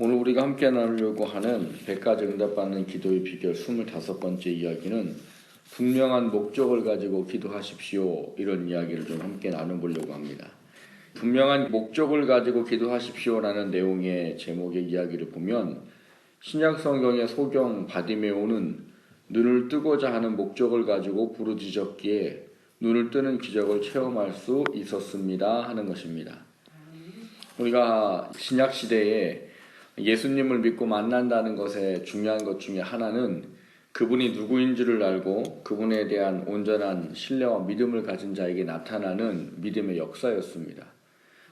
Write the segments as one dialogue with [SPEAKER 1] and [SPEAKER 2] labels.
[SPEAKER 1] 오늘 우리가 함께 나누려고 하는 100가지 응답받는 기도의 비결 25번째 이야기는 분명한 목적을 가지고 기도하십시오. 이런 이야기를 좀 함께 나눠보려고 합니다. 분명한 목적을 가지고 기도하십시오라는 내용의 제목의 이야기를 보면 신약 성경의 소경 바디메오는 눈을 뜨고자 하는 목적을 가지고 부르짖었기에 눈을 뜨는 기적을 체험할 수 있었습니다 하는 것입니다. 우리가 신약 시대에 예수님을 믿고 만난다는 것에 중요한 것 중에 하나는 그분이 누구인지를 알고 그분에 대한 온전한 신뢰와 믿음을 가진 자에게 나타나는 믿음의 역사였습니다.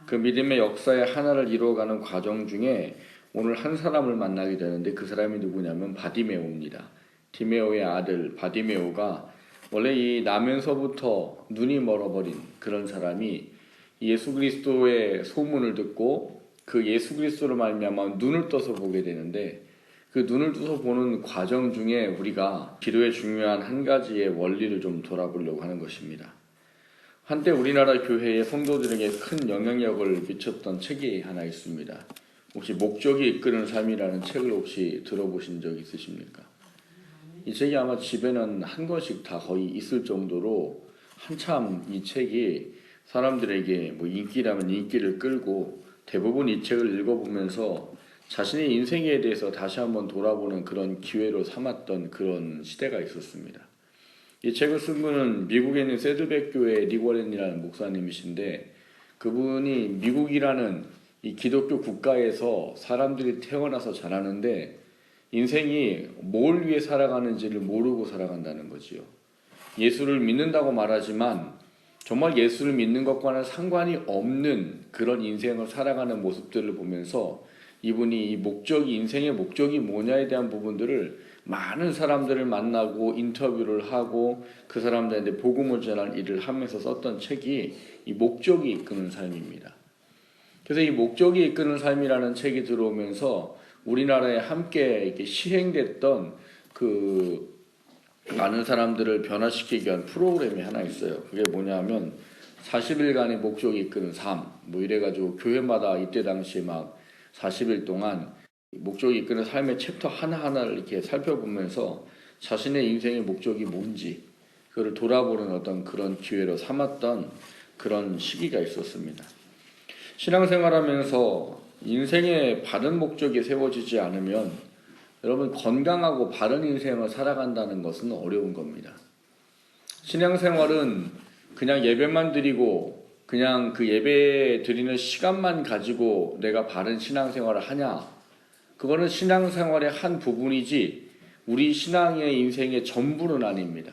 [SPEAKER 1] 그 믿음의 역사의 하나를 이루어가는 과정 중에 오늘 한 사람을 만나게 되는데 그 사람이 누구냐면 바디메오입니다. 디메오의 아들 바디메오가 원래 이 나면서부터 눈이 멀어버린 그런 사람이 예수 그리스도의 소문을 듣고 그 예수 그리스도로 말미암아 눈을 떠서 보게 되는데 그 눈을 떠서 보는 과정 중에 우리가 기도의 중요한 한 가지의 원리를 좀 돌아보려고 하는 것입니다. 한때 우리나라 교회의 성도들에게 큰 영향력을 미쳤던 책이 하나 있습니다. 혹시 목적이 이끄는 삶이라는 책을 혹시 들어보신 적 있으십니까? 이 책이 아마 집에는 한 권씩 다 거의 있을 정도로 한참 이 책이 사람들에게 인기라면 인기를 끌고 대부분 이 책을 읽어보면서 자신의 인생에 대해서 다시 한번 돌아보는 그런 기회로 삼았던 그런 시대가 있었습니다. 이 책을 쓴 분은 미국에 있는 세들백 교회의 리워렌이라는 목사님이신데 그분이 미국이라는 이 기독교 국가에서 사람들이 태어나서 자라는데 인생이 뭘 위해 살아가는지를 모르고 살아간다는 거지요. 예수를 믿는다고 말하지만 정말 예수를 믿는 것과는 상관이 없는 그런 인생을 살아가는 모습들을 보면서 이분이 인생의 목적이 뭐냐에 대한 부분들을 많은 사람들을 만나고 인터뷰를 하고 그 사람들한테 복음을 전할 일을 하면서 썼던 책이 이 목적이 이끄는 삶입니다. 그래서 이 목적이 이끄는 삶이라는 책이 들어오면서 우리나라에 함께 이렇게 시행됐던 그 많은 사람들을 변화시키기 위한 프로그램이 하나 있어요. 그게 뭐냐면 40일간의 목적이 이끄는 삶 이래가지고 교회마다 이때 당시에 막 40일 동안 목적이 이끄는 삶의 챕터 하나하나를 이렇게 살펴보면서 자신의 인생의 목적이 뭔지 그걸 돌아보는 어떤 그런 기회로 삼았던 그런 시기가 있었습니다. 신앙생활하면서 인생의 바른 목적이 세워지지 않으면 여러분 건강하고 바른 인생을 살아간다는 것은 어려운 겁니다. 신앙생활은 그냥 예배만 드리고 그냥 그 예배 드리는 시간만 가지고 내가 바른 신앙생활을 하냐? 그거는 신앙생활의 한 부분이지 우리 신앙의 인생의 전부는 아닙니다.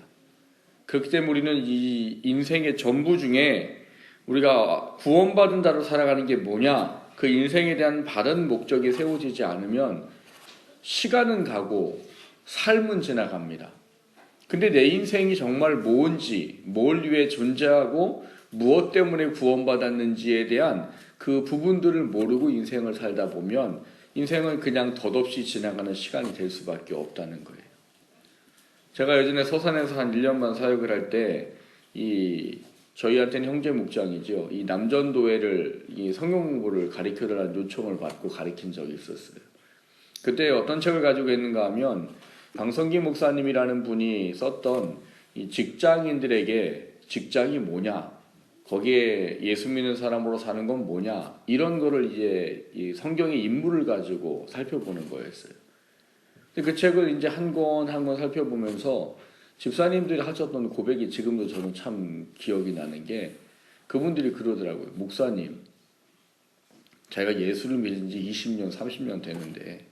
[SPEAKER 1] 그렇기 때문에 우리는 이 인생의 전부 중에 우리가 구원받은 자로 살아가는 게 뭐냐? 그 인생에 대한 바른 목적이 세워지지 않으면 시간은 가고 삶은 지나갑니다. 근데 내 인생이 정말 뭔지, 뭘 위해 존재하고 무엇 때문에 구원받았는지에 대한 그 부분들을 모르고 인생을 살다 보면 인생은 그냥 덧없이 지나가는 시간이 될 수밖에 없다는 거예요. 제가 예전에 서산에서 한 1년만 사역을 할 때 저희한테는 형제 목장이죠. 이 남전도회를 이 성경 공부를 가르쳐달라는 요청을 받고 가르친 적이 있었어요. 그때 어떤 책을 가지고 있는가 하면 방성기 목사님이라는 분이 썼던 이 직장인들에게 직장이 뭐냐, 거기에 예수 믿는 사람으로 사는 건 뭐냐, 이런 거를 이제 이 성경의 인물을 가지고 살펴보는 거였어요. 그 책을 이제 한 권 한 권 살펴보면서 집사님들이 하셨던 고백이 지금도 저는 참 기억이 나는 게 그분들이 그러더라고요. 목사님, 제가 예수를 믿은 지 20년, 30년 되는데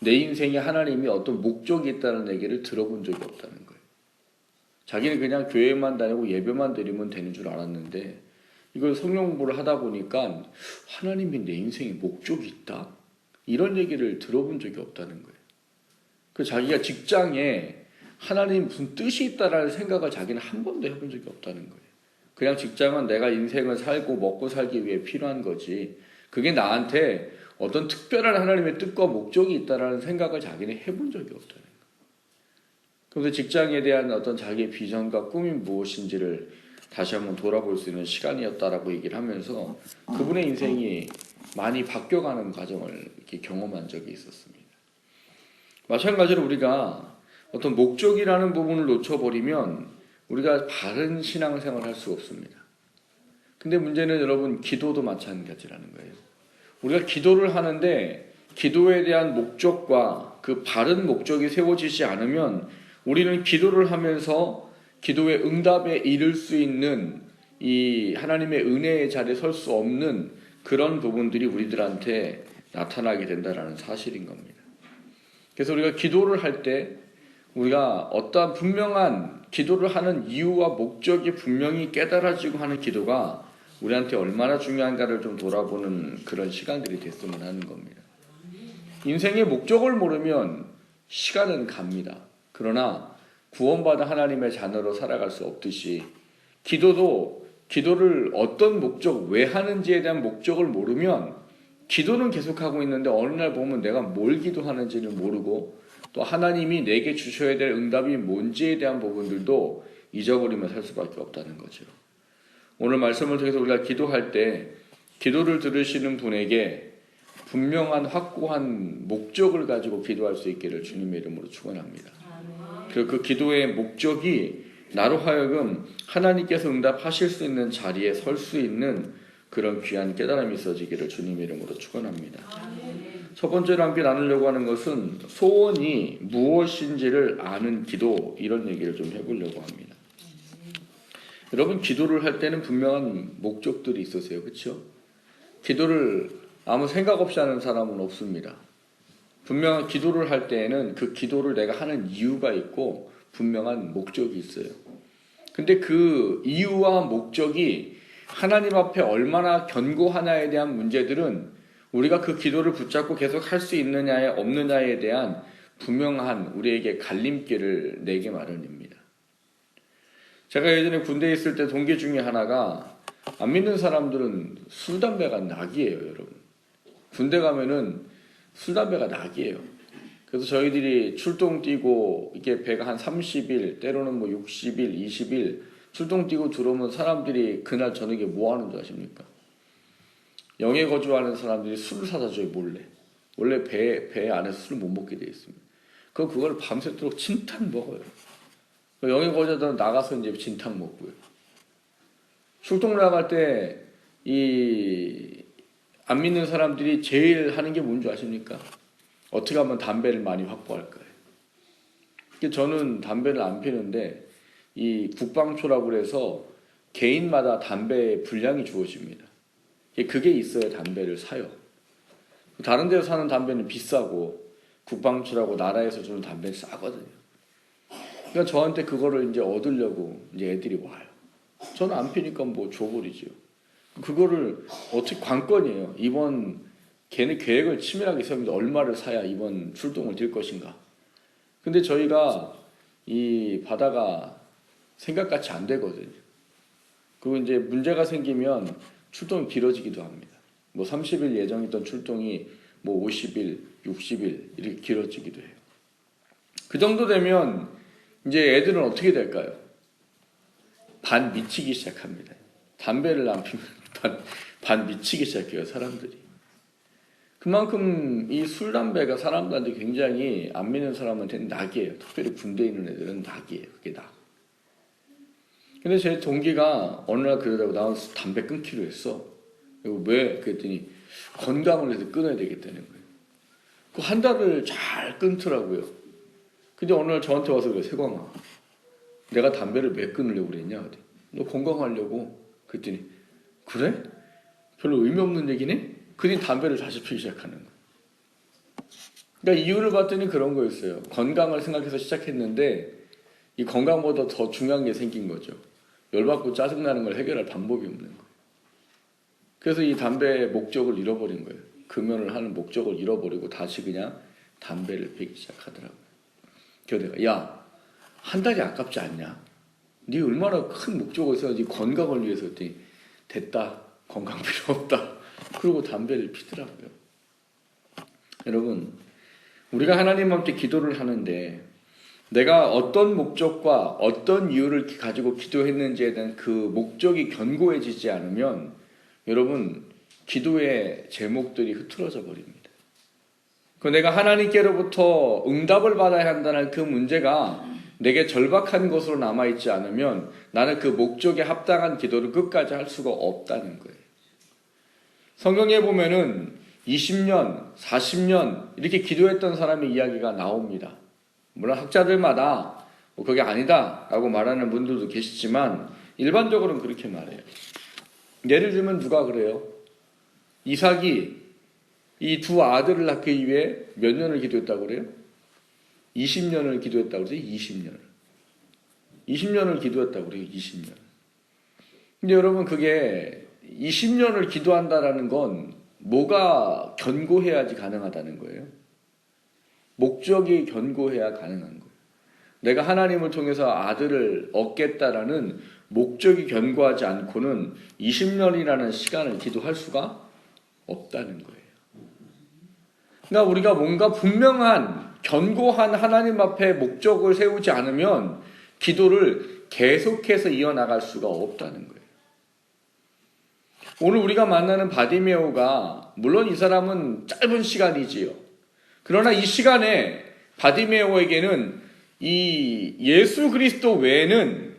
[SPEAKER 1] 내 인생에 하나님이 어떤 목적이 있다는 얘기를 들어본 적이 없다는 거예요. 자기는 그냥 교회만 다니고 예배만 드리면 되는 줄 알았는데 이걸 성경 공부를 하다 보니까 하나님이 내 인생에 목적이 있다? 이런 얘기를 들어본 적이 없다는 거예요. 그 자기가 직장에 하나님 무슨 뜻이 있다라는 생각을 자기는 한 번도 해본 적이 없다는 거예요. 그냥 직장은 내가 인생을 살고 먹고 살기 위해 필요한 거지 그게 나한테 어떤 특별한 하나님의 뜻과 목적이 있다라는 생각을 자기는 해본 적이 없다는 거예요. 그래서 직장에 대한 어떤 자기의 비전과 꿈이 무엇인지를 다시 한번 돌아볼 수 있는 시간이었다라고 얘기를 하면서 그분의 인생이 많이 바뀌어가는 과정을 이렇게 경험한 적이 있었습니다. 마찬가지로 우리가 어떤 목적이라는 부분을 놓쳐버리면 우리가 바른 신앙생활을 할 수 없습니다. 근데 문제는 여러분, 기도도 마찬가지라는 거예요. 우리가 기도를 하는데 기도에 대한 목적과 그 바른 목적이 세워지지 않으면 우리는 기도를 하면서 기도의 응답에 이를 수 있는 이 하나님의 은혜의 자리에 설 수 없는 그런 부분들이 우리들한테 나타나게 된다는 사실인 겁니다. 그래서 우리가 기도를 할 때 우리가 어떠한 분명한 기도를 하는 이유와 목적이 분명히 깨달아지고 하는 기도가 우리한테 얼마나 중요한가를 좀 돌아보는 그런 시간들이 됐으면 하는 겁니다. 인생의 목적을 모르면 시간은 갑니다. 그러나 구원받은 하나님의 자녀로 살아갈 수 없듯이 기도도 기도를 어떤 목적, 왜 하는지에 대한 목적을 모르면 기도는 계속하고 있는데 어느 날 보면 내가 뭘 기도하는지를 모르고 또 하나님이 내게 주셔야 될 응답이 뭔지에 대한 부분들도 잊어버리며 살 수밖에 없다는 거죠. 오늘 말씀을 통해서 우리가 기도할 때 기도를 들으시는 분에게 분명한 확고한 목적을 가지고 기도할 수 있기를 주님의 이름으로 축원합니다. 그리고 그 기도의 목적이 나로 하여금 하나님께서 응답하실 수 있는 자리에 설 수 있는 그런 귀한 깨달음이 있어지기를 주님의 이름으로 축원합니다. 첫 번째로 함께 나누려고 하는 것은 소원이 무엇인지를 아는 기도, 이런 얘기를 좀 해보려고 합니다. 여러분, 기도를 할 때는 분명한 목적들이 있으세요. 그렇죠? 기도를 아무 생각 없이 하는 사람은 없습니다. 분명한 기도를 할 때에는 그 기도를 내가 하는 이유가 있고 분명한 목적이 있어요. 근데 그 이유와 목적이 하나님 앞에 얼마나 견고하냐에 대한 문제들은 우리가 그 기도를 붙잡고 계속 할 수 있느냐에 없느냐에 대한 분명한 우리에게 갈림길을 내게 마련입니다. 제가 예전에 군대에 있을 때 동기 중에 하나가 안 믿는 사람들은 술, 담배가 낙이에요, 여러분. 군대 가면은 술, 담배가 낙이에요. 그래서 저희들이 출동 뛰고 이게 배가 한 30일, 때로는 뭐 60일, 20일 출동 뛰고 들어오면 사람들이 그날 저녁에 뭐 하는 줄 아십니까? 영해 거주하는 사람들이 술을 사다 줘요, 몰래. 원래 배 안에서 술을 못 먹게 돼 있습니다. 그걸 밤새도록 진탕 먹어요. 영해 거주하다가 나가서 이제 진탕 먹고요. 출동 나갈 때 안 믿는 사람들이 제일 하는 게 뭔지 아십니까? 어떻게 하면 담배를 많이 확보할까요? 저는 담배를 안 피는데 이 국방초라고 그래서 개인마다 담배 분량이 주어집니다. 그게 있어야 담배를 사요. 다른 데서 사는 담배는 비싸고 국방초라고 나라에서 주는 담배는 싸거든요. 그러니까 저한테 그거를 이제 얻으려고 이제 애들이 와요. 저는 안 피니까 뭐 줘버리죠. 그거를 어떻게 관건이에요. 이번 걔네 계획을 치밀하게 세우면서 얼마를 사야 이번 출동을 뛸 것인가. 근데 저희가 이 바다가 생각같이 안 되거든요. 그리고 이제 문제가 생기면 출동이 길어지기도 합니다. 뭐 30일 예정했던 출동이 뭐 50일, 60일 이렇게 길어지기도 해요. 그 정도 되면 이제 애들은 어떻게 될까요? 반 미치기 시작합니다. 담배를 안 피면 반 미치기 시작해요, 사람들이. 그만큼 이 술, 담배가 사람들한테 굉장히 안 믿는 사람한테는 낙이에요. 특별히 군대에 있는 애들은 낙이에요. 그게 낙. 근데 제 동기가 어느 날 그러다고 나와서 담배 끊기로 했어. 왜? 그랬더니 건강을 위해서 끊어야 되겠다는 거예요. 그 한 달을 잘 끊더라고요. 근데 어느 날 저한테 와서 그래, 세광아, 내가 담배를 왜 끊으려고 그랬냐? 너 건강하려고. 그랬더니 그래? 별로 의미 없는 얘기네? 그랬더니 담배를 다시 피기 시작하는 거예요. 그러니까 이유를 봤더니 그런 거였어요. 건강을 생각해서 시작했는데 이 건강보다 더 중요한 게 생긴 거죠. 열받고 짜증나는 걸 해결할 방법이 없는 거예요. 그래서 이 담배의 목적을 잃어버린 거예요. 금연을 하는 목적을 잃어버리고 다시 그냥 담배를 피기 시작하더라고요. 그래서 내가 야, 한 달이 아깝지 않냐? 네 얼마나 큰 목적을 있어, 네 건강을 위해서. 했더니 됐다, 건강 필요 없다. 그러고 담배를 피더라고요. 여러분, 우리가 하나님 앞에 기도를 하는데 내가 어떤 목적과 어떤 이유를 가지고 기도했는지에 대한 그 목적이 견고해지지 않으면 여러분, 기도의 제목들이 흐트러져 버립니다. 그 내가 하나님께로부터 응답을 받아야 한다는 그 문제가 내게 절박한 것으로 남아있지 않으면 나는 그 목적에 합당한 기도를 끝까지 할 수가 없다는 거예요. 성경에 보면은 20년, 40년 이렇게 기도했던 사람의 이야기가 나옵니다. 물론 학자들마다 그게 아니다 라고 말하는 분들도 계시지만 일반적으로는 그렇게 말해요. 예를 들면 누가 그래요? 이삭이 이 두 아들을 낳기 위해 몇 년을 기도했다고 그래요? 20년을 기도했다고 그래요? 20년을 기도했다고 그래요? 20년. 근데 여러분 그게 20년을 기도한다라는 건 뭐가 견고해야지 가능하다는 거예요? 목적이 견고해야 가능한 거예요. 내가 하나님을 통해서 아들을 얻겠다라는 목적이 견고하지 않고는 20년이라는 시간을 기도할 수가 없다는 거예요. 그러니까 우리가 뭔가 분명한 견고한 하나님 앞에 목적을 세우지 않으면 기도를 계속해서 이어나갈 수가 없다는 거예요. 오늘 우리가 만나는 바디메오가 물론 이 사람은 짧은 시간이지요. 그러나 이 시간에 바디메오에게는 이 예수 그리스도 외에는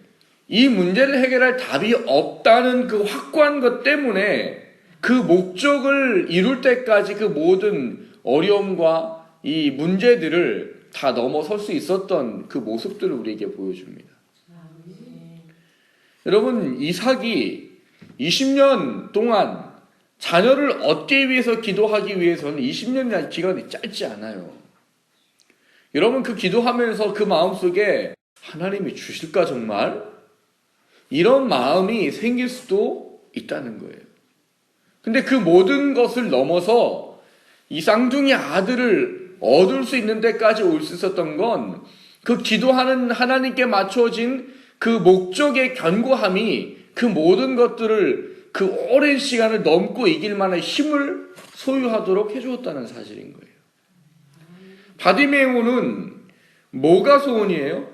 [SPEAKER 1] 이 문제를 해결할 답이 없다는 그 확고한 것 때문에 그 목적을 이룰 때까지 그 모든 어려움과 이 문제들을 다 넘어설 수 있었던 그 모습들을 우리에게 보여줍니다. 여러분, 이삭이 20년 동안 자녀를 얻기 위해서 기도하기 위해서는 20년이라는 기간이 짧지 않아요. 여러분 그 기도하면서 그 마음속에 하나님이 주실까 정말? 이런 마음이 생길 수도 있다는 거예요. 근데 그 모든 것을 넘어서 이 쌍둥이 아들을 얻을 수 있는 데까지 올 수 있었던 건 그 기도하는 하나님께 맞춰진 그 목적의 견고함이 그 모든 것들을 그 오랜 시간을 넘고 이길 만한 힘을 소유하도록 해주었다는 사실인 거예요. 바디메오는 뭐가 소원이에요?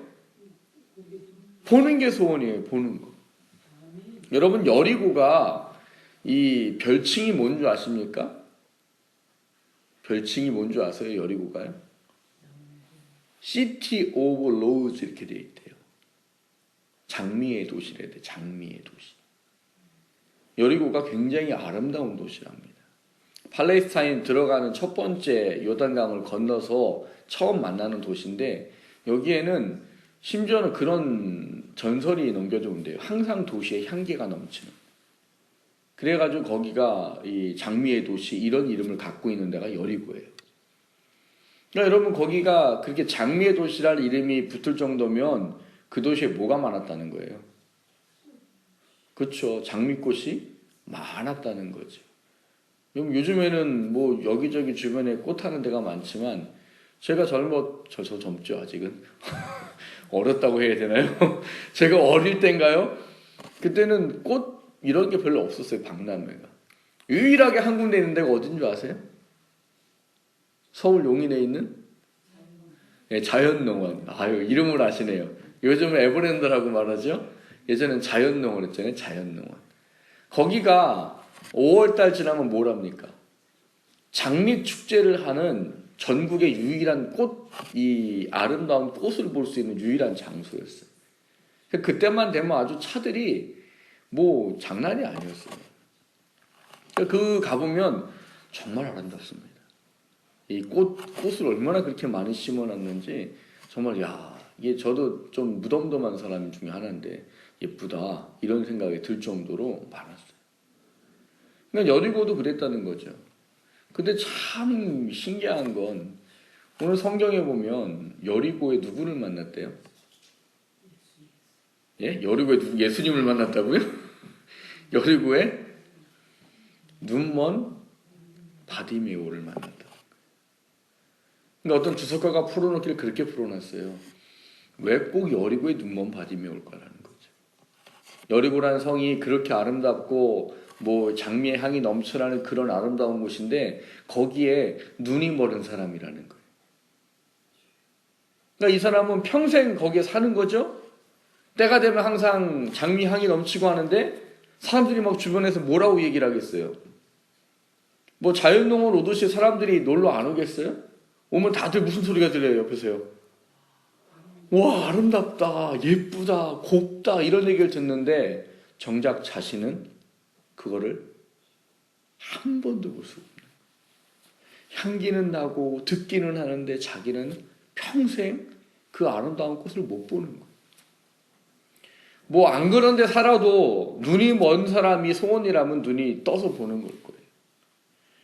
[SPEAKER 1] 보는 게 소원이에요. 보는 거. 여러분 여리고가 이 별칭이 뭔 줄 아십니까? 별칭이 뭔 줄 아세요? 여리고가요? City of Rose 이렇게 되어 있대요. 장미의 도시래 돼. 장미의 도시. 여리고가 굉장히 아름다운 도시랍니다. 팔레스타인 들어가는 첫 번째 요단강을 건너서 처음 만나는 도시인데 여기에는 심지어는 그런 전설이 넘겨져 온대요. 항상 도시에 향기가 넘치는. 그래가지고 거기가 이 장미의 도시 이런 이름을 갖고 있는 데가 여리고예요. 그러니까 여러분 거기가 그렇게 장미의 도시라는 이름이 붙을 정도면 그 도시에 뭐가 많았다는 거예요? 그렇죠. 장미꽃이 많았다는 거죠. 요즘에는 뭐 여기저기 주변에 꽃 하는 데가 많지만 제가 저 젊죠 아직은. 어렸다고 해야 되나요? 제가 어릴 때인가요? 그때는 꽃 이런 게 별로 없었어요. 박람회가. 유일하게 한 군데 있는 데가 어딘 줄 아세요? 서울 용인에 있는 네, 자연농원. 아유 이름을 아시네요. 요즘은 에버랜드라고 말하죠. 예전엔 자연농원 했잖아요. 자연농원. 거기가 5월달 지나면 뭐랍니까? 장미축제를 하는 전국의 유일한 이 아름다운 꽃을 볼 수 있는 유일한 장소였어요. 그때만 되면 아주 차들이 뭐 장난이 아니었어요. 그 가보면 정말 아름답습니다. 이 꽃을 얼마나 그렇게 많이 심어놨는지 정말 이게 저도 좀 무덤덤한 사람 중에 하나인데 예쁘다 이런 생각이 들 정도로 많았어요. 그러니까 여리고도 그랬다는 거죠. 근데 참 신기한 건 오늘 성경에 보면 여리고에 누구를 만났대요? 예? 여리고에 예수님을 만났다고요? 여리고에 눈먼 바디메오를 만났다. 그러니까 어떤 주석가가 풀어놓기를 그렇게 풀어놨어요. 왜 꼭 여리고에 눈먼 바디메오일까라는 거죠. 여리고라는 성이 그렇게 아름답고 뭐 장미의 향이 넘쳐나는 그런 아름다운 곳인데 거기에 눈이 멀은 사람이라는 거예요. 그러니까 이 사람은 평생 거기에 사는 거죠. 때가 되면 항상 장미 향이 넘치고 하는데 사람들이 막 주변에서 뭐라고 얘기를 하겠어요? 뭐 자연농원 오듯이 사람들이 놀러 안 오겠어요? 오면 다들 무슨 소리가 들려요, 옆에서요? 와, 아름답다, 예쁘다, 곱다 이런 얘기를 듣는데 정작 자신은 그거를 한 번도 볼 수 없는, 향기는 나고 듣기는 하는데 자기는 평생 그 아름다운 꽃을 못 보는 거예요. 뭐 안 그런 데 살아도 눈이 먼 사람이 소원이라면 눈이 떠서 보는 걸 거예요.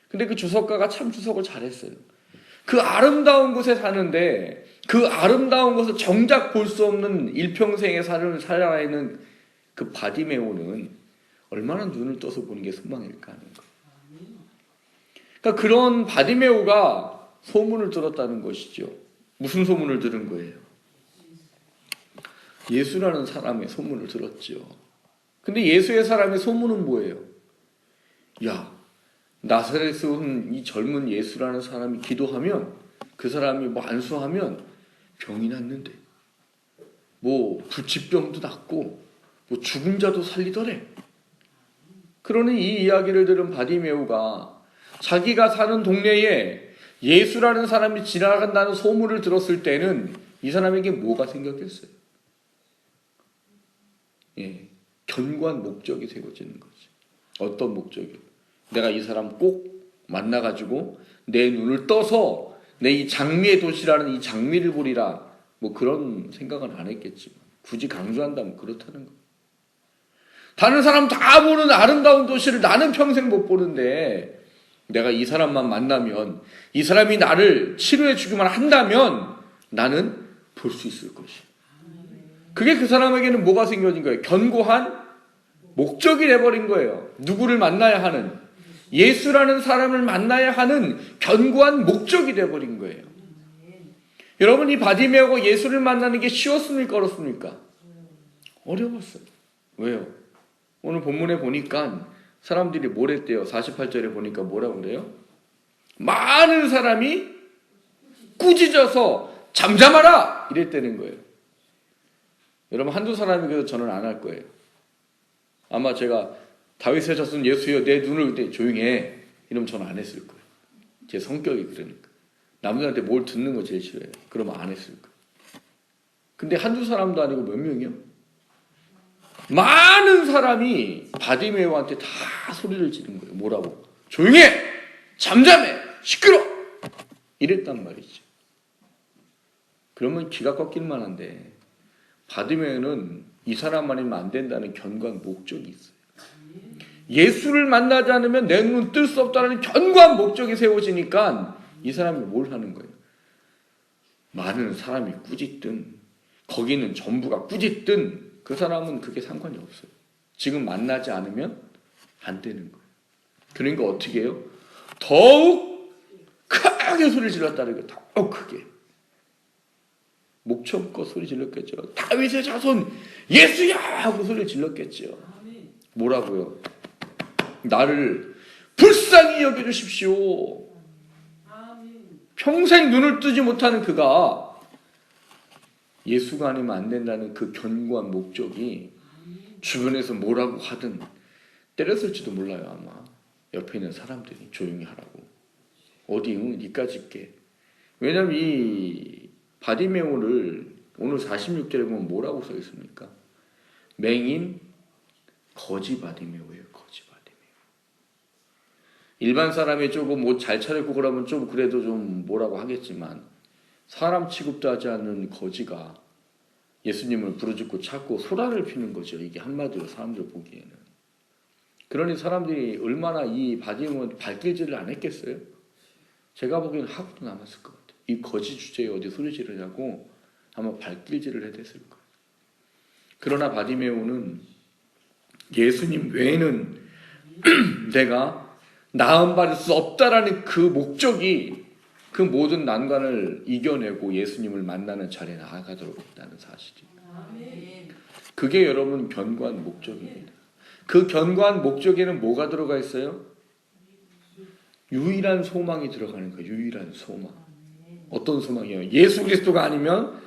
[SPEAKER 1] 근데 그 주석가가 참 주석을 잘했어요. 그 아름다운 곳에 사는데 그 아름다운 곳을 정작 볼 수 없는 일평생의 삶을 살아야 하는 그 바디메오는 얼마나 눈을 떠서 보는 게 소망일까 하는 거예요. 그러니까 그런 바디메오가 소문을 들었다는 것이죠. 무슨 소문을 들은 거예요? 예수라는 사람의 소문을 들었죠. 근데 예수의 사람의 소문은 뭐예요? 야, 나사렛에 온 이 젊은 예수라는 사람이 기도하면, 그 사람이 뭐 안수하면 병이 낫는데, 뭐 불치병도 낫고 뭐 죽은 자도 살리더래. 그러니 이 이야기를 들은 바디메오가 자기가 사는 동네에 예수라는 사람이 지나간다는 소문을 들었을 때는 이 사람에게 뭐가 생겼겠어요? 예, 견고한 목적이 세워지는 거지. 어떤 목적이요? 내가 이 사람 꼭 만나가지고 내 눈을 떠서 내 이 장미의 도시라는 이 장미를 보리라, 뭐 그런 생각은 안 했겠지만 굳이 강조한다면 그렇다는 거예요. 다른 사람 다 보는 아름다운 도시를 나는 평생 못 보는데 내가 이 사람만 만나면, 이 사람이 나를 치료해 주기만 한다면 나는 볼 수 있을 것이야. 그게 그 사람에게는 뭐가 생겨진 거예요? 견고한 목적이 돼버린 거예요. 누구를 만나야 하는, 예수라는 사람을 만나야 하는 견고한 목적이 돼버린 거예요. 여러분, 이 바디메오가 예수를 만나는 게 쉬웠습니까? 어렵습니까? 어려웠어요. 왜요? 오늘 본문에 보니까 사람들이 뭐랬대요? 48절에 보니까 뭐라고 그래요? 많은 사람이 꾸짖어서 잠잠하라! 이랬다는 거예요. 여러분, 한두 사람이 그래도 저는 안 할 거예요. 아마 제가 다윗의 자손 예수여 내 눈을 그때 조용히 해, 이러면 저는 안 했을 거예요. 제 성격이 그러니까. 남들한테 뭘 듣는 거 제일 싫어해요. 그러면 안 했을 거예요. 근데 한두 사람도 아니고 몇 명이요? 많은 사람이 바디메오한테 다 소리를 지른 거예요. 뭐라고? 조용해! 잠잠해! 시끄러! 이랬단 말이죠. 그러면 기가 꺾일 만한데 바디메오는 이 사람 아니면 안 된다는 견고한 목적이 있어요. 예수를 만나지 않으면 내 눈은 뜰 수 없다는 견고한 목적이 세워지니까 이 사람이 뭘 하는 거예요? 많은 사람이 꾸짖든 거기는 전부가 꾸짖든 그 사람은 그게 상관이 없어요. 지금 만나지 않으면 안 되는 거예요. 그러니까 어떻게 해요? 더욱 크게 소리 질렀다는 거예요. 더욱 크게. 목청껏 소리 질렀겠죠. 다윗의 자손 예수야! 하고 소리를 질렀겠죠. 뭐라고요? 나를 불쌍히 여겨주십시오. 평생 눈을 뜨지 못하는 그가 예수가 아니면 안 된다는 그 견고한 목적이 주변에서 뭐라고 하든 때렸을지도 몰라요. 아마 옆에 있는 사람들이 조용히 하라고. 어디 니까지 있게. 왜냐면 이 바디메오를 오늘 46절에 보면 뭐라고 써 있습니까? 맹인 거지 바디메오예요. 거지 바디메오. 일반 사람이 조금 뭐 잘 차렸고 그러면 좀 그래도 좀 뭐라고 하겠지만 사람 취급도 하지 않는 거지가 예수님을 부르짖고 찾고 소라를 피는 거죠. 이게 한마디로 사람들 보기에는. 그러니 사람들이 얼마나 이 바디메오한테 발길질을 안 했겠어요? 제가 보기에는 하고도 남았을 것 같아요. 이 거지 주제에 어디 소리 지르냐고 아마 발길질을 해댔을 거예요. 그러나 바디메오는 예수님 외에는 내가 나음받을 수 없다라는 그 목적이 그 모든 난관을 이겨내고 예수님을 만나는 자리에 나아가도록 했다는 사실이에요. 그게 여러분 견고한 목적입니다. 그 견고한 목적에는 뭐가 들어가 있어요? 유일한 소망이 들어가는 거예요. 유일한 소망. 어떤 소망이에요? 예수 그리스도가 아니면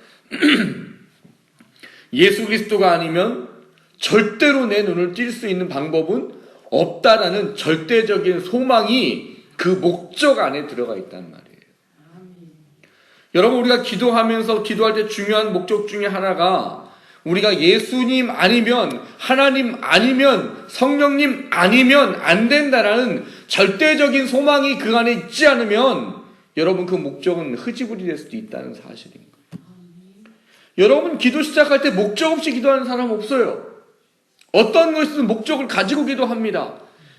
[SPEAKER 1] 예수 그리스도가 아니면 절대로 내 눈을 뜰 수 있는 방법은 없다라는 절대적인 소망이 그 목적 안에 들어가 있단 말이에요. 여러분, 우리가 기도하면서 기도할 때 중요한 목적 중에 하나가 우리가 예수님 아니면, 하나님 아니면, 성령님 아니면 안 된다라는 절대적인 소망이 그 안에 있지 않으면 여러분, 그 목적은 흐지부지 될 수도 있다는 사실인 거예요. 여러분, 기도 시작할 때 목적 없이 기도하는 사람 없어요. 어떤 것이든 목적을 가지고 기도합니다.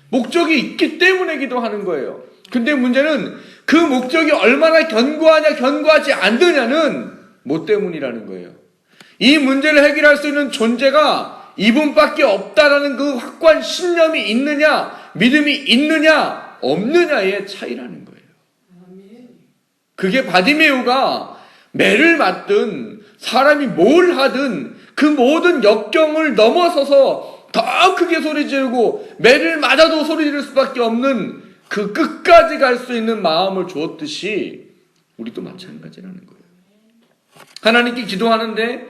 [SPEAKER 1] 목적이 있기 때문에 기도하는 거예요. 근데 문제는 그 목적이 얼마나 견고하냐 견고하지 않느냐는 뭐 때문이라는 거예요. 이 문제를 해결할 수 있는 존재가 이분밖에 없다라는 그 확고한 신념이 있느냐, 믿음이 있느냐 없느냐의 차이라는 거예요. 그게 바디메오가 매를 맞든 사람이 뭘 하든 그 모든 역경을 넘어서서 더 크게 소리 지르고 매를 맞아도 소리 지를 수밖에 없는 그 끝까지 갈 수 있는 마음을 주었듯이 우리도 마찬가지라는 거예요. 하나님께 기도하는데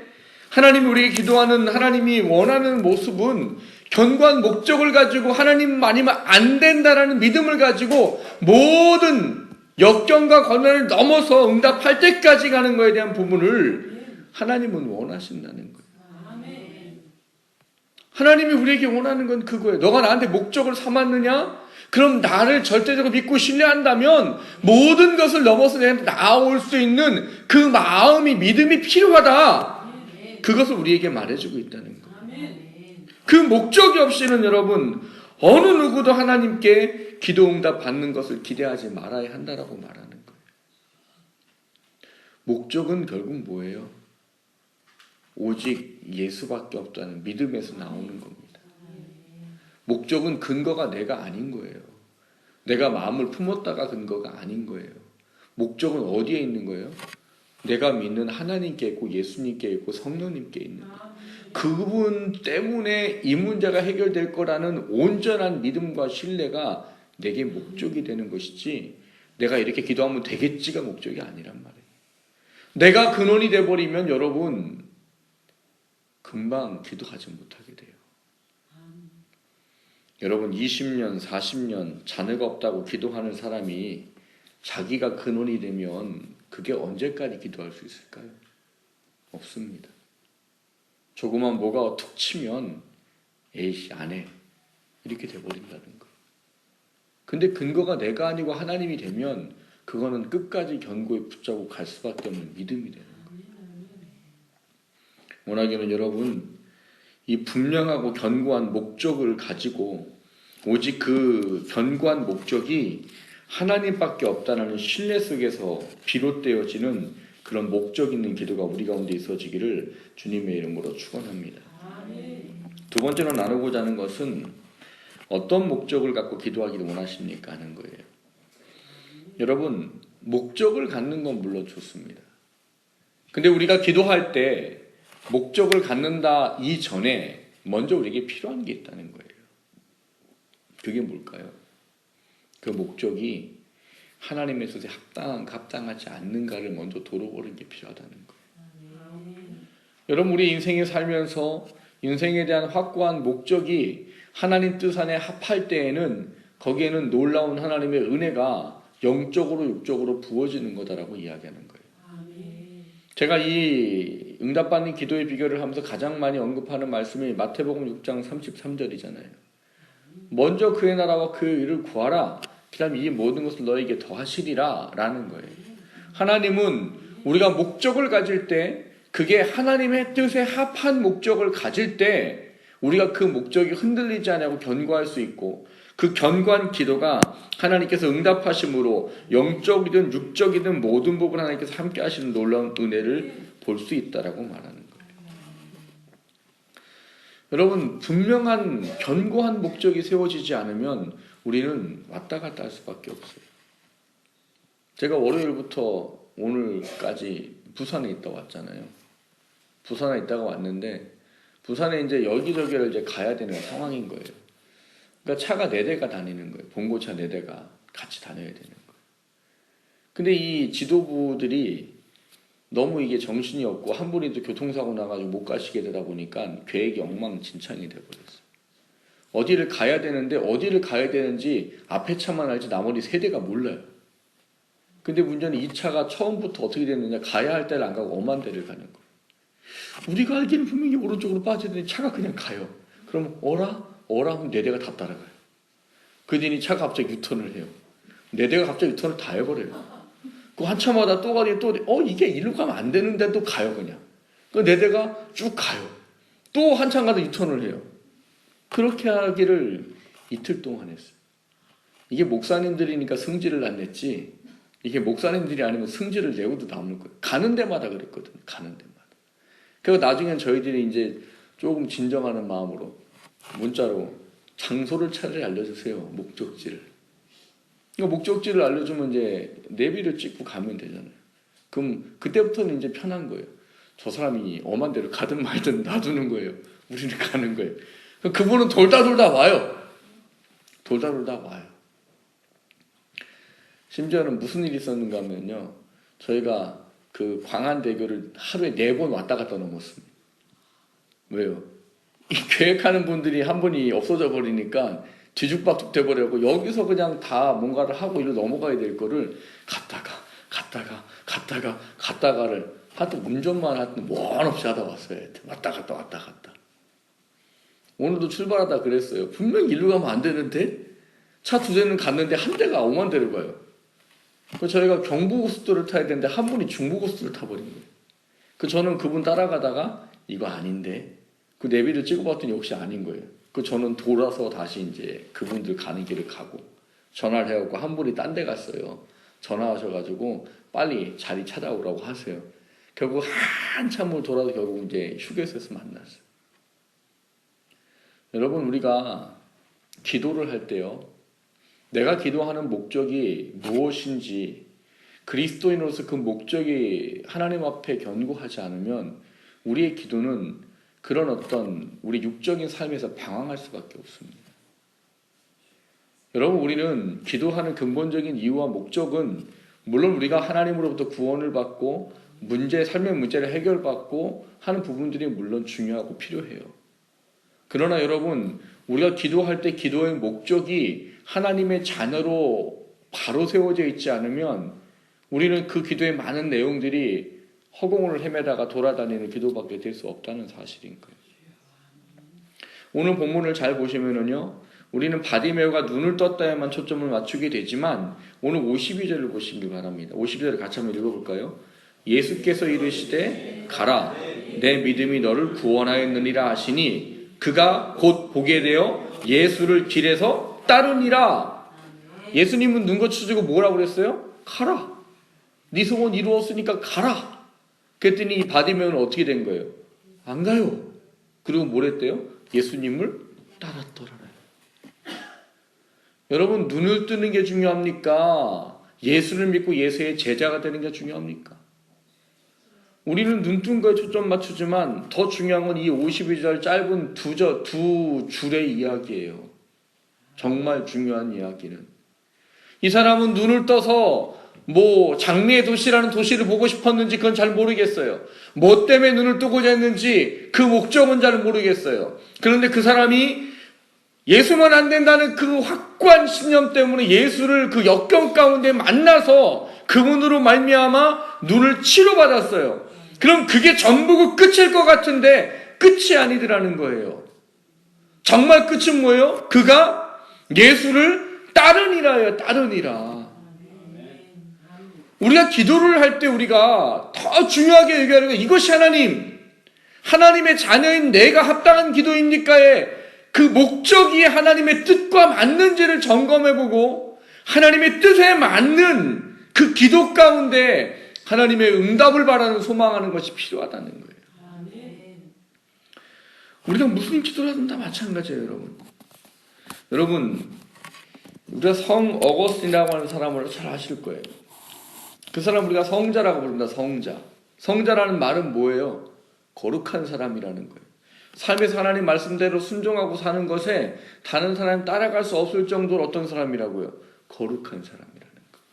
[SPEAKER 1] 하나님이 우리에게 기도하는 하나님이 원하는 모습은 견고한 목적을 가지고 하나님 아니면 안 된다라는 믿음을 가지고 모든 역경과 고난을 넘어서 응답할 때까지 가는 것에 대한 부분을 하나님은 원하신다는 거예요. 하나님이 우리에게 원하는 건 그거예요. 너가 나한테 목적을 삼았느냐? 그럼 나를 절대적으로 믿고 신뢰한다면 모든 것을 넘어서 내가 나아올 수 있는 그 마음이, 믿음이 필요하다. 그것을 우리에게 말해주고 있다는 거예요. 그 목적이 없이는 여러분 어느 누구도 하나님께 기도응답 받는 것을 기대하지 말아야 한다라고 말하는 거예요. 목적은 결국 뭐예요? 오직 예수밖에 없다는 믿음에서 나오는 겁니다. 목적은 근거가 내가 아닌 거예요. 내가 마음을 품었다가 근거가 아닌 거예요. 목적은 어디에 있는 거예요? 내가 믿는 하나님께 있고 예수님께 있고 성령님께 있는 거예요. 그분 때문에 이 문제가 해결될 거라는 온전한 믿음과 신뢰가 내게 목적이 되는 것이지 내가 이렇게 기도하면 되겠지가 목적이 아니란 말이에요. 내가 근원이 돼버리면 여러분 금방 기도하지 못하게 돼요. 여러분 20년, 40년 자녀가 없다고 기도하는 사람이 자기가 근원이 되면 그게 언제까지 기도할 수 있을까요? 없습니다. 조그만 뭐가 툭 치면 에이씨 안 해. 이렇게 돼버린다는 거예요. 근데 근거가 내가 아니고 하나님이 되면 그거는 끝까지 견고히 붙잡고 갈 수밖에 없는 믿음이 되는 거예요. 원하기는 여러분 이 분명하고 견고한 목적을 가지고 오직 그 견고한 목적이 하나님밖에 없다는 신뢰 속에서 비롯되어지는 그런 목적 있는 기도가 우리 가운데 있어지기를 주님의 이름으로 축원합니다. 두 번째로 나누고자 하는 것은 어떤 목적을 갖고 기도하기를 원하십니까 하는 거예요. 여러분 목적을 갖는 건 물론 좋습니다. 근데 우리가 기도할 때 목적을 갖는다 이전에 먼저 우리에게 필요한 게 있다는 거예요. 그게 뭘까요? 그 목적이 하나님의 뜻에 합당하지 않는가를 먼저 돌아보는 게 필요하다는 거예요. 여러분 우리 인생에 살면서 인생에 대한 확고한 목적이 하나님 뜻 안에 합할 때에는 거기에는 놀라운 하나님의 은혜가 영적으로 육적으로 부어지는 거다라고 이야기하는 거예요. 제가 이 응답받는 기도의 비결을 하면서 가장 많이 언급하는 말씀이 마태복음 6장 33절이잖아요. 먼저 그의 나라와 그의 의를 구하라. 그 다음에 이 모든 것을 너에게 더하시리라 라는 거예요. 하나님은 우리가 목적을 가질 때 그게 하나님의 뜻에 합한 목적을 가질 때 우리가 그 목적이 흔들리지 않고 견고할 수 있고 그 견고한 기도가 하나님께서 응답하심으로 영적이든 육적이든 모든 부분 하나님께서 함께 하시는 놀라운 은혜를 볼 수 있다라고 말하는 거예요. 여러분 분명한 견고한 목적이 세워지지 않으면 우리는 왔다 갔다 할 수밖에 없어요. 제가 월요일부터 오늘까지 부산에 있다 왔잖아요. 부산에 있다가 왔는데 부산에 이제 여기저기를 이제 가야 되는 상황인 거예요. 그러니까 차가 4대가 다니는 거예요. 봉고차 4대가 같이 다녀야 되는 거예요. 근데 이 지도부들이 너무 이게 정신이 없고 한 분이 또 교통사고 나가지고 못 가시게 되다 보니까 계획이 엉망진창이 돼버렸어요. 어디를 가야 되는데 어디를 가야 되는지 앞에 차만 알지 나머지 세대가 몰라요. 근데 문제는 이 차가 처음부터 어떻게 됐느냐, 가야 할 데를 안 가고 엄한 데를 가는 거예요. 우리가 알기는 분명히 오른쪽으로 빠지더니 차가 그냥 가요. 그럼 어라 하면 네 대가 다 따라가요. 그러더니 차가 갑자기 유턴을 해요. 네 대가 갑자기 유턴을 다 해버려요. 그 한참마다 또 가더니 또 이게 이리로 가면 안 되는데 또 가요 그냥. 그 네 대가 쭉 가요. 또 한참 가다 유턴을 해요. 그렇게 하기를 이틀 동안 했어요. 이게 목사님들이니까 승질을 안 냈지, 이게 목사님들이 아니면 승질을 내고도 남을 거예요. 가는 데마다 그랬거든요. 가는 데마다. 그리고 나중엔 저희들이 이제 조금 진정하는 마음으로 문자로 장소를 차라리 알려주세요. 목적지를. 그러니까 목적지를 알려주면 이제 내비를 찍고 가면 되잖아요. 그럼 그때부터는 이제 편한 거예요. 저 사람이 엄한 데로 가든 말든 놔두는 거예요. 우리는 가는 거예요. 그분은 돌다 와요. 돌다 와요. 심지어는 무슨 일이 있었는가 하면요, 저희가 그 광안대교를 하루에 4번 왔다 갔다 넘었습니다. 왜요? 이 계획하는 분들이 한 분이 없어져 버리니까 뒤죽박죽 돼버려고 여기서 그냥 다 뭔가를 하고 이리로 넘어가야 될 거를 갔다가를 하여튼 운전만 하여튼 원 없이 하다 왔어요. 왔다 갔다. 오늘도 출발하다 그랬어요. 분명 일로 가면 안 되는데 차 2대는 갔는데 한 대가 엄한 데로 가요. 저희가 경부고속도로를 타야 되는데 한 분이 중부고속도로를 타버린 거예요. 저는 그분 따라가다가 이거 아닌데 그 내비를 찍어봤더니 역시 아닌 거예요. 저는 돌아서 다시 이제 그분들 가는 길을 가고 전화를 해갖고 한 분이 딴 데 갔어요. 전화하셔가지고 빨리 자리 찾아오라고 하세요. 결국 한참을 돌아서 결국 이제 휴게소에서 만났어요. 여러분, 우리가 기도를 할 때요, 내가 기도하는 목적이 무엇인지 그리스도인으로서 그 목적이 하나님 앞에 견고하지 않으면 우리의 기도는 그런 어떤 우리 육적인 삶에서 방황할 수밖에 없습니다. 여러분, 우리는 기도하는 근본적인 이유와 목적은 물론 우리가 하나님으로부터 구원을 받고 삶의 문제를 해결받고 하는 부분들이 물론 중요하고 필요해요. 그러나 여러분, 우리가 기도할 때 기도의 목적이 하나님의 자녀로 바로 세워져 있지 않으면 우리는 그 기도의 많은 내용들이 허공을 헤매다가 돌아다니는 기도밖에 될 수 없다는 사실인 거예요. 오늘 본문을 잘 보시면은요, 우리는 바디메오가 눈을 떴다에만 초점을 맞추게 되지만 오늘 52절을 보시기 바랍니다. 52절을 같이 한번 읽어볼까요? 예수께서 이르시되 가라, 내 믿음이 너를 구원하였느니라 하시니 그가 곧 보게 되어 예수를 길에서 따르니라. 예수님은 눈 거쳐주고 뭐라고 그랬어요? 가라. 네 소원 이루었으니까 가라. 그랬더니 이 바디메오는 어떻게 된 거예요? 안 가요. 그리고 뭐랬대요? 예수님을 따랐더라. 여러분, 눈을 뜨는 게 중요합니까? 예수를 믿고 예수의 제자가 되는 게 중요합니까? 우리는 눈 뜬 거에 초점 맞추지만 더 중요한 건 이 52절 짧은 두 줄의 이야기예요. 정말 중요한 이야기는. 이 사람은 눈을 떠서 장래의 도시라는 도시를 보고 싶었는지 그건 잘 모르겠어요. 뭐 때문에 눈을 뜨고자 했는지 그 목적은 잘 모르겠어요. 그런데 그 사람이 예수만 안 된다는 그 확고한 신념 때문에 예수를 그 역경 가운데 만나서 그분으로 말미암아 눈을 치료받았어요. 그럼 그게 전부 그 끝일 것 같은데 끝이 아니더라는 거예요. 정말 끝은 뭐예요? 그가 예수를 따르니라예요. 따르니라. 우리가 기도를 할 때 우리가 더 중요하게 얘기하는 건 이것이 하나님의 자녀인 내가 합당한 기도입니까에 그 목적이 하나님의 뜻과 맞는지를 점검해보고 하나님의 뜻에 맞는 그 기도 가운데 하나님의 응답을 바라는 소망하는 것이 필요하다는 거예요. 우리가 무슨 기도를 하든 다 마찬가지예요, 여러분. 여러분, 우리가 성 어거스틴이라고 하는 사람을 잘 아실 거예요. 그 사람 우리가 성자라고 부릅니다. 성자. 성자라는 말은 뭐예요? 거룩한 사람이라는 거예요. 삶에서 하나님 말씀대로 순종하고 사는 것에 다른 사람 따라갈 수 없을 정도로 어떤 사람이라고요? 거룩한 사람이라는 거예요.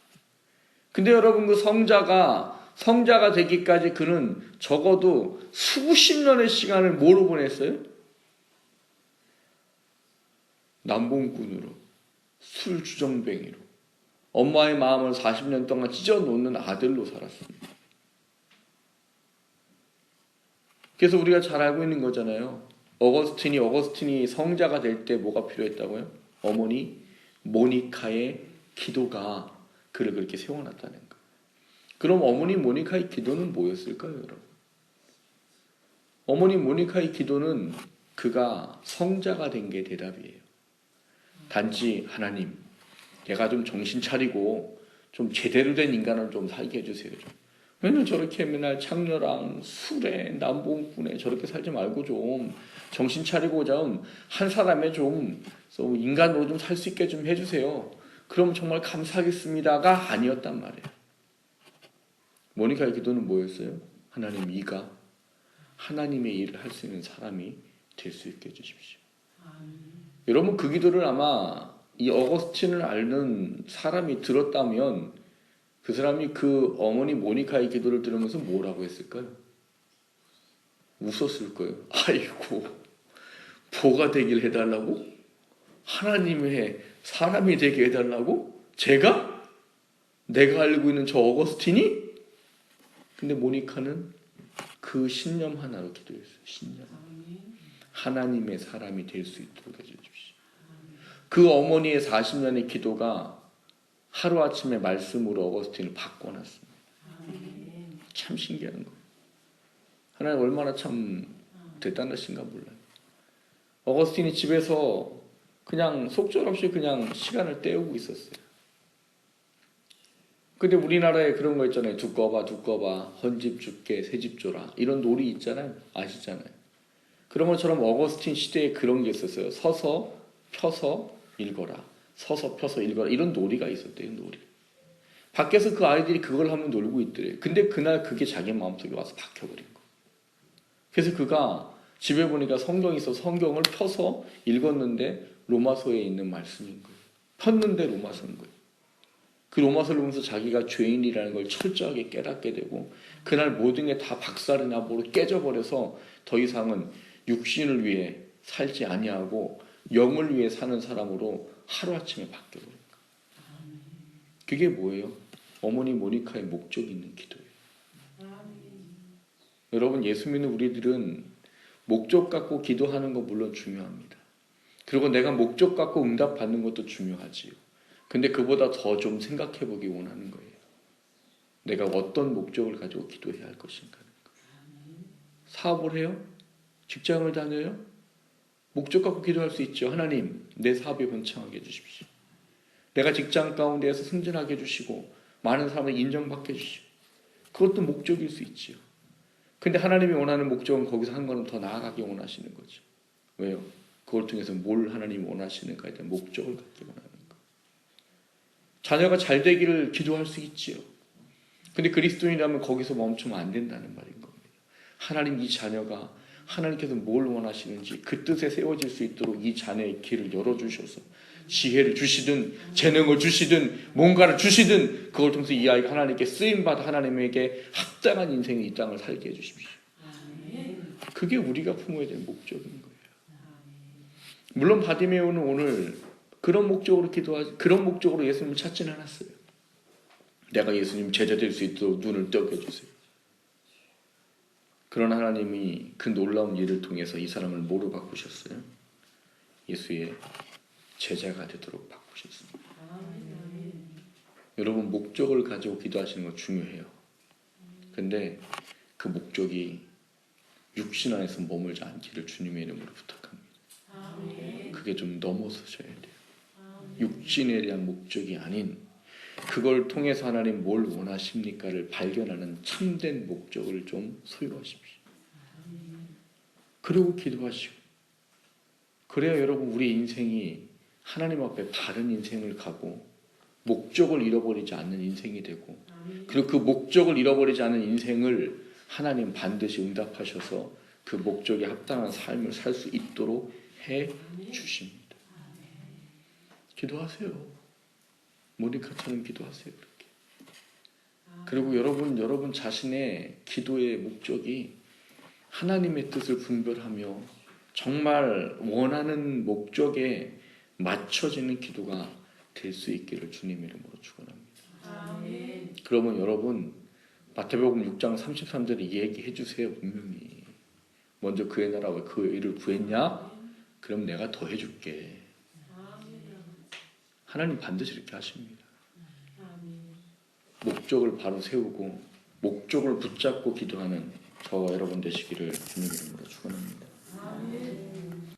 [SPEAKER 1] 근데 여러분, 그 성자가 되기까지 그는 적어도 수십 년의 시간을 뭐로 보냈어요? 남봉꾼으로, 술주정뱅이로, 엄마의 마음을 40년 동안 찢어놓는 아들로 살았습니다. 그래서 우리가 잘 알고 있는 거잖아요. 어거스틴이 성자가 될 때 뭐가 필요했다고요? 어머니 모니카의 기도가 그를 그렇게 세워놨다는 거. 그럼 어머니 모니카의 기도는 뭐였을까요, 여러분? 어머니 모니카의 기도는 그가 성자가 된 게 대답이에요. 단지 하나님, 내가 좀 정신 차리고 좀 제대로 된 인간을 좀 살게 해주세요. 맨날 저렇게 맨날 창녀랑 술에 남봉꾼에 저렇게 살지 말고 좀 정신 차리고 좀 한 사람의 좀 인간으로 좀 살 수 있게 좀 해주세요. 그럼 정말 감사하겠습니다가 아니었단 말이에요. 모니카의 기도는 뭐였어요? 하나님, 이가 하나님의 일을 할 수 있는 사람이 될 수 있게 해주십시오. 여러분, 그 기도를 아마 이 어거스틴을 아는 사람이 들었다면 그 사람이 그 어머니 모니카의 기도를 들으면서 뭐라고 했을까요? 웃었을 거예요. 아이고, 보가 되길 해달라고? 하나님의 사람이 되게 해달라고? 제가? 내가 알고 있는 저 어거스틴이? 근데 모니카는 그 신념 하나로 기도했어요. 신념. 하나님의 사람이 될 수 있도록 해주십시오. 그 어머니의 40년의 기도가 하루아침에 말씀으로 어거스틴을 바꿔놨습니다. 참 신기한 거예요. 하나님 얼마나 참 대단하신가 몰라요. 어거스틴이 집에서 그냥 속절없이 그냥 시간을 때우고 있었어요. 근데 우리나라에 그런 거 있잖아요. 두꺼봐 헌집 줄게 새집 줘라, 이런 놀이 있잖아요. 아시잖아요. 그런 것처럼 어거스틴 시대에 그런 게 있었어요. 서서 펴서 읽어라, 서서 펴서 읽어라, 이런 놀이가 있었대요. 놀이. 밖에서 그 아이들이 그걸 하면 놀고 있더래요. 근데 그날 그게 자기 마음속에 와서 박혀버린 거예요. 그래서 그가 집에 보니까 성경이 있어서 성경을 펴서 읽었는데 로마서에 있는 말씀인 거예요. 폈는데 로마서인 거예요. 그 로마서를 보면서 자기가 죄인이라는 걸 철저하게 깨닫게 되고, 그날 모든 게 다 박살이 나버리고 깨져버려서 더 이상은 육신을 위해 살지 아니하고 영을 위해 사는 사람으로 하루아침에 바뀌어버린 거예요. 그게 뭐예요? 어머니 모니카의 목적 있는 기도예요. 여러분, 예수 믿는 우리들은 목적 갖고 기도하는 거 물론 중요합니다. 그리고 내가 목적 갖고 응답받는 것도 중요하지요. 근데 그보다 더 좀 생각해 보기 원하는 거예요. 내가 어떤 목적을 가지고 기도해야 할 것인가. 사업을 해요? 직장을 다녀요? 목적 갖고 기도할 수 있죠. 하나님, 내 사업이 번창하게 해주십시오. 내가 직장 가운데에서 승진하게 해주시고 많은 사람을 인정받게 해주시오. 그것도 목적일 수 있지요. 근데 하나님이 원하는 목적은 거기서 한 걸음 더 나아가기 원하시는 거죠. 왜요? 그걸 통해서 뭘 하나님이 원하시는가에 대한 목적을 갖기 원하는 거예요. 자녀가 잘 되기를 기도할 수 있지요. 근데 그리스도인이라면 거기서 멈추면 안 된다는 말인 겁니다. 하나님, 이 자녀가 하나님께서 뭘 원하시는지 그 뜻에 세워질 수 있도록 이 자녀의 길을 열어주셔서 지혜를 주시든 재능을 주시든 뭔가를 주시든 그걸 통해서 이 아이가 하나님께 쓰임받아 하나님에게 합당한 인생을 이 땅을 살게 해주십시오. 그게 우리가 품어야 될 목적인 거예요. 물론 바디메오는 오늘 그런 목적으로 그런 목적으로 예수님을 찾지는 않았어요. 내가 예수님 제자 될 수 있도록 눈을 뜨게 해주세요. 그러나 하나님이 그 놀라운 일을 통해서 이 사람을 뭐로 바꾸셨어요? 예수의 제자가 되도록 바꾸셨습니다. 여러분, 목적을 가지고 기도하시는 거 중요해요. 근데 그 목적이 육신 안에서 머물지 않기를 주님의 이름으로 부탁합니다. 그게 좀 넘어서셔야 돼요. 육신에 대한 목적이 아닌 그걸 통해서 하나님 뭘 원하십니까를 발견하는 참된 목적을 좀 소유하십시오. 그리고 기도하시고, 그래야 여러분 우리 인생이 하나님 앞에 바른 인생을 가고 목적을 잃어버리지 않는 인생이 되고, 그리고 그 목적을 잃어버리지 않은 인생을 하나님 반드시 응답하셔서 그 목적에 합당한 삶을 살 수 있도록 해 주십니다. 기도하세요. 모니카처럼 기도하세요. 그렇게. 그리고 여러분 자신의 기도의 목적이 하나님의 뜻을 분별하며 정말 원하는 목적에 맞춰지는 기도가 될 수 있기를 주님 이름으로 축원합니다.
[SPEAKER 2] 아멘.
[SPEAKER 1] 그러면 여러분 마태복음 6장 33절에 얘기해 주세요. 분명히 먼저 그의 나라와 그의 의를 구했냐? 그럼 내가 더 해줄게. 하나님 반드시 이렇게 하십니다. 목적을 바로 세우고 목적을 붙잡고 기도하는 저와 여러분 되시기를 주님 이름으로 축원합니다.